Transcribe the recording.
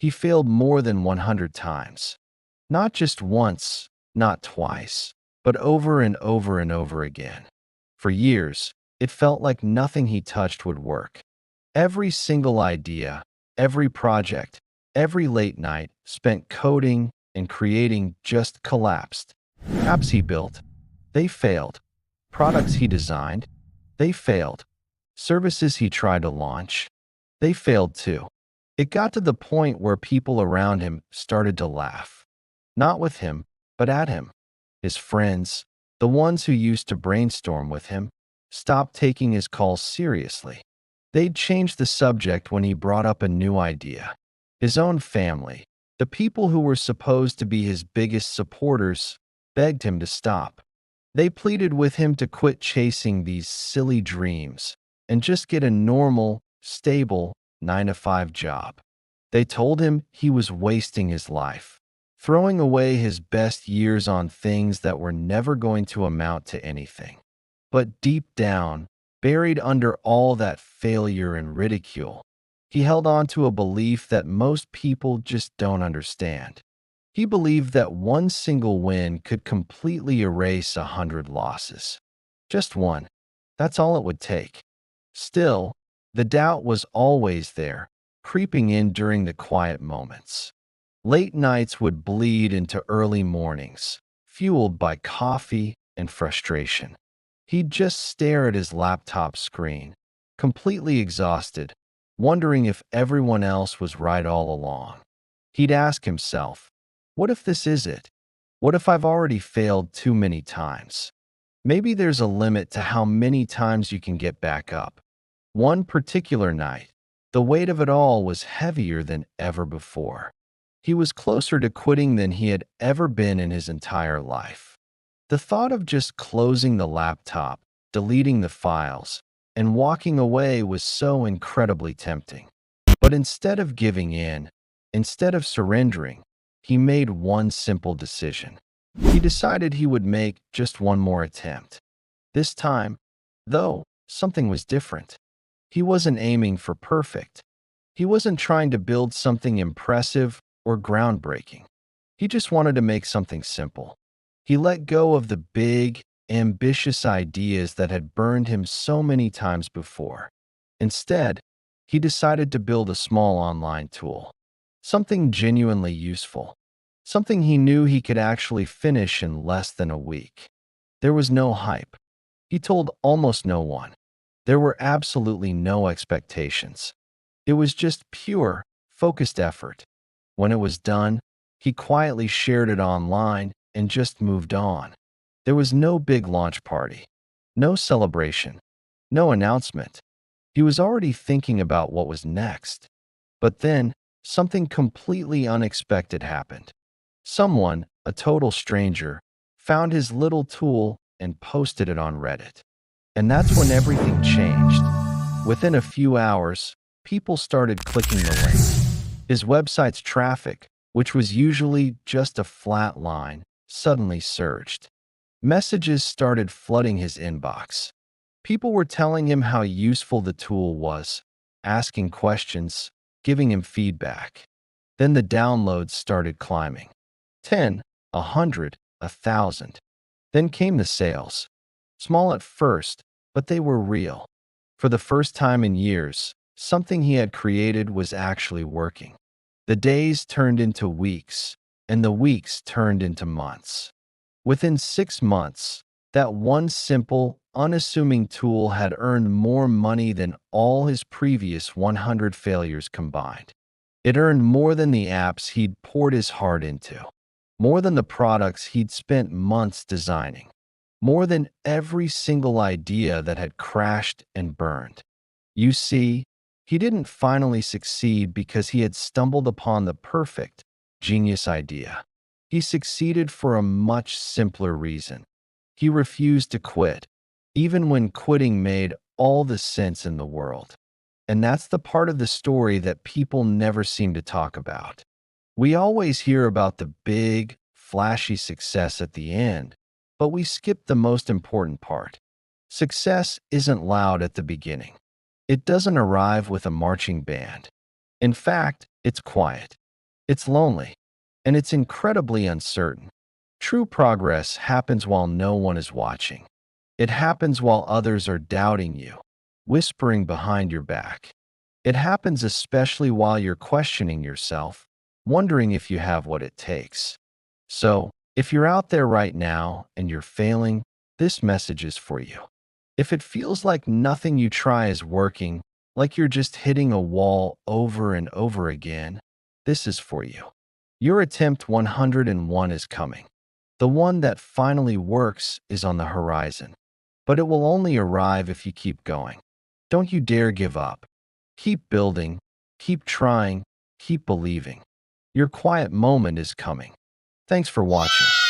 He failed more than 100 times. Not just once, not twice, but over and over and over again. For years, it felt like nothing he touched would work. Every single idea, every project, every late night spent coding and creating just collapsed. Apps he built, they failed. Products he designed, they failed. Services he tried to launch, they failed too. It got to the point where people around him started to laugh. Not with him, but at him. His friends, the ones who used to brainstorm with him, stopped taking his calls seriously. They'd change the subject when he brought up a new idea. His own family, the people who were supposed to be his biggest supporters, begged him to stop. They pleaded with him to quit chasing these silly dreams and just get a normal, stable 9-to-5 job. They told him he was wasting his life, throwing away his best years on things that were never going to amount to anything. But deep down, buried under all that failure and ridicule, he held on to a belief that most people just don't understand. He believed that one single win could completely erase 100 losses. Just one. That's all it would take. Still, the doubt was always there, creeping in during the quiet moments. Late nights would bleed into early mornings, fueled by coffee and frustration. He'd just stare at his laptop screen, completely exhausted, wondering if everyone else was right all along. He'd ask himself, what if this is it? What if I've already failed too many times? Maybe there's a limit to how many times you can get back up. One particular night, the weight of it all was heavier than ever before. He was closer to quitting than he had ever been in his entire life. The thought of just closing the laptop, deleting the files, and walking away was so incredibly tempting. But instead of giving in, instead of surrendering, he made one simple decision. He decided he would make just one more attempt. This time, though, something was different. He wasn't aiming for perfect. He wasn't trying to build something impressive or groundbreaking. He just wanted to make something simple. He let go of the big, ambitious ideas that had burned him so many times before. Instead, he decided to build a small online tool. Something genuinely useful. Something he knew he could actually finish in less than a week. There was no hype. He told almost no one. There were absolutely no expectations. It was just pure, focused effort. When it was done, he quietly shared it online and just moved on. There was no big launch party, no celebration, no announcement. He was already thinking about what was next. But then, something completely unexpected happened. Someone, a total stranger, found his little tool and posted it on Reddit. And that's when everything changed. Within a few hours, people started clicking the link. His website's traffic, which was usually just a flat line, suddenly surged. Messages started flooding his inbox. People were telling him how useful the tool was, asking questions, giving him feedback. Then the downloads started climbing. 10, 100, 1,000. Then came the sales. Small at first, but they were real. For the first time in years, something he had created was actually working. The days turned into weeks, and the weeks turned into months. Within 6 months, that one simple, unassuming tool had earned more money than all his previous 100 failures combined. It earned more than the apps he'd poured his heart into, more than the products he'd spent months designing, more than every single idea that had crashed and burned. You see, he didn't finally succeed because he had stumbled upon the perfect, genius idea. He succeeded for a much simpler reason. He refused to quit, even when quitting made all the sense in the world. And that's the part of the story that people never seem to talk about. We always hear about the big, flashy success at the end, but we skip the most important part. Success isn't loud at the beginning. It doesn't arrive with a marching band. In fact, it's quiet. It's lonely, and it's incredibly uncertain. True progress happens while no one is watching. It happens while others are doubting you, whispering behind your back. It happens especially while you're questioning yourself, wondering if you have what it takes. So, if you're out there right now and you're failing, this message is for you. If it feels like nothing you try is working, like you're just hitting a wall over and over again, this is for you. Your attempt 101 is coming. The one that finally works is on the horizon, but it will only arrive if you keep going. Don't you dare give up. Keep building, keep trying, keep believing. Your quiet moment is coming. Thanks for watching.